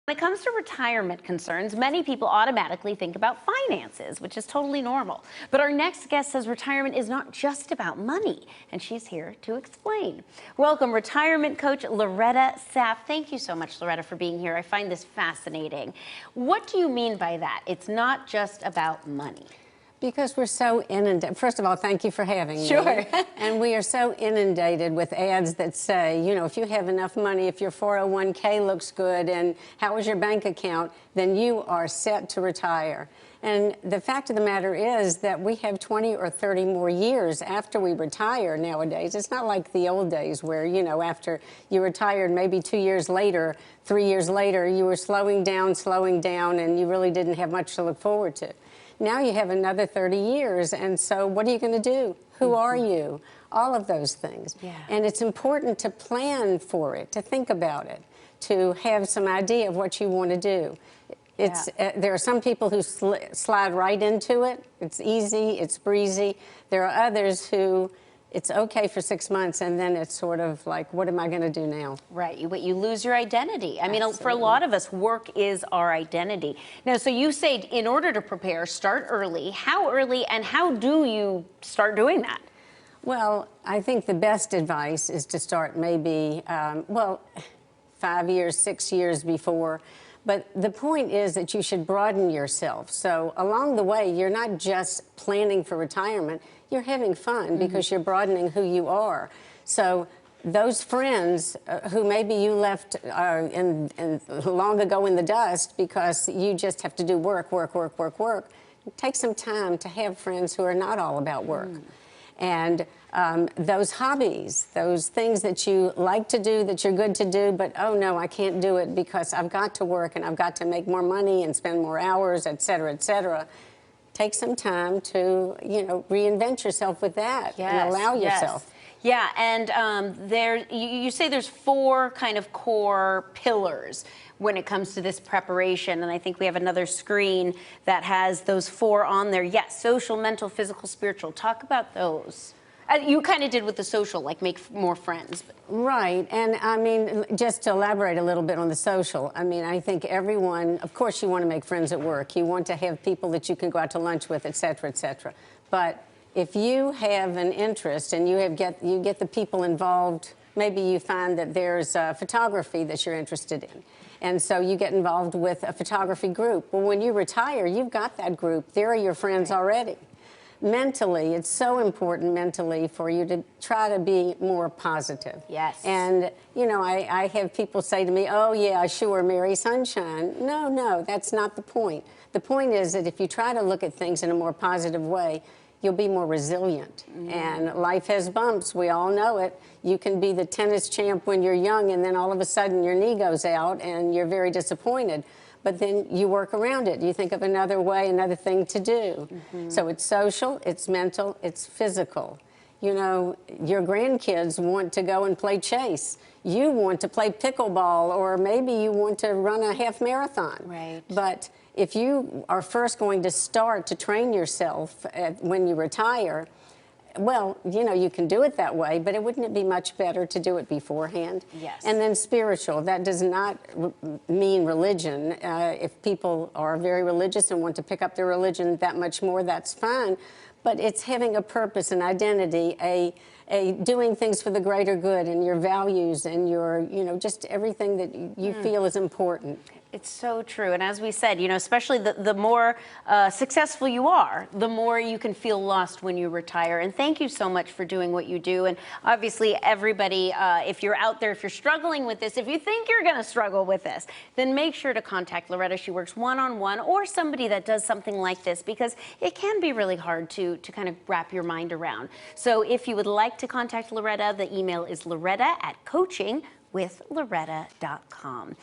When it comes to retirement concerns, many people automatically think about finances, which is totally normal. But our next guest says retirement is not just about money, and she's here to explain. Welcome, retirement coach Loretta Saff. Thank you so much, Loretta, for being here. I find this fascinating. What do you mean by that? It's not just about money. Because we're so inundated. First of all, thank you for having me. Sure. And we are so inundated with ads that say, you know, if you have enough money, if your 401k looks good, and how is your bank account, then you are set to retire. And the fact of the matter is that we have 20 or 30 more years after we retire nowadays. It's not like the old days where, you know, after you retired, maybe 2 years later, 3 years later, you were slowing down, and you really didn't have much to look forward to. Now you have another 30 years, and so what are you going to do? Who are you? All of those things. Yeah. And it's important to plan for it, to think about it, to have some idea of what you want to do. It's, there are some people who slide right into it. It's easy, it's breezy. There are others who it's okay for 6 months, and then it's sort of like, what am I going to do now? Right, you lose your identity. I mean, Absolutely. for a lot of us, work is our identity. Now, so you say in order to prepare, start early. How early, and how do you start doing that? Well, I think the best advice is to start maybe, 5 years, 6 years before. But the point is that you should broaden yourself. So along the way, you're not just planning for retirement, you're having fun because you're broadening who you are. So those friends who maybe you left long ago in the dust because you just have to do work, take some time to have friends who are not all about work. And those hobbies, those things that you like to do, that you're good to do, but oh no, I can't do it because I've got to work and I've got to make more money and spend more hours, et cetera, et cetera. Take some time to, you know, reinvent yourself with that and allow yourself. Yeah, and you say there's 4 kind of core pillars when it comes to this preparation, and I think we have another screen that has those 4 on there. Yes, social, mental, physical, spiritual. Talk about those. You kind of did with the social, like make more friends. Right, and I mean, just to elaborate a little bit on the social, I mean, I think everyone, of course you want to make friends at work, you want to have people that you can go out to lunch with, et cetera, et cetera. But if you have an interest and you get the people involved, maybe you find that there's photography that you're interested in. And so you get involved with a photography group. Well, when you retire, you've got that group. There are your friends already. Mentally, it's so important mentally for you to try to be more positive. Yes. And, you know, I have people say to me, oh, yeah, sure, Mary Sunshine. No, that's not the point. The point is that if you try to look at things in a more positive way, you'll be more resilient. And life has bumps. We all know it. You can be the tennis champ when you're young, and then all of a sudden your knee goes out and you're very disappointed. But then you work around it. You think of another way, another thing to do. So it's social, it's mental, it's physical. You know, your grandkids want to go and play chase. You want to play pickleball, or maybe you want to run a half marathon. Right. But if you are first going to start to train yourself when you retire, well, you know, you can do it that way, but wouldn't it be much better to do it beforehand? Yes. And then spiritual, that does not mean religion. If people are very religious and want to pick up their religion that much more, that's fine. But it's having a purpose, an identity, a doing things for the greater good, and your values and your, you know, just everything that you feel is important. It's so true. And as we said, you know, especially the more successful you are, the more you can feel lost when you retire. And thank you so much for doing what you do. And obviously, everybody, if you're out there, if you're struggling with this, if you think you're going to struggle with this, then make sure to contact Loretta. She works one-on-one, or somebody that does something like this, because it can be really hard to kind of wrap your mind around. So if you would like to contact Loretta, the email is loretta@coachingwithloretta.com.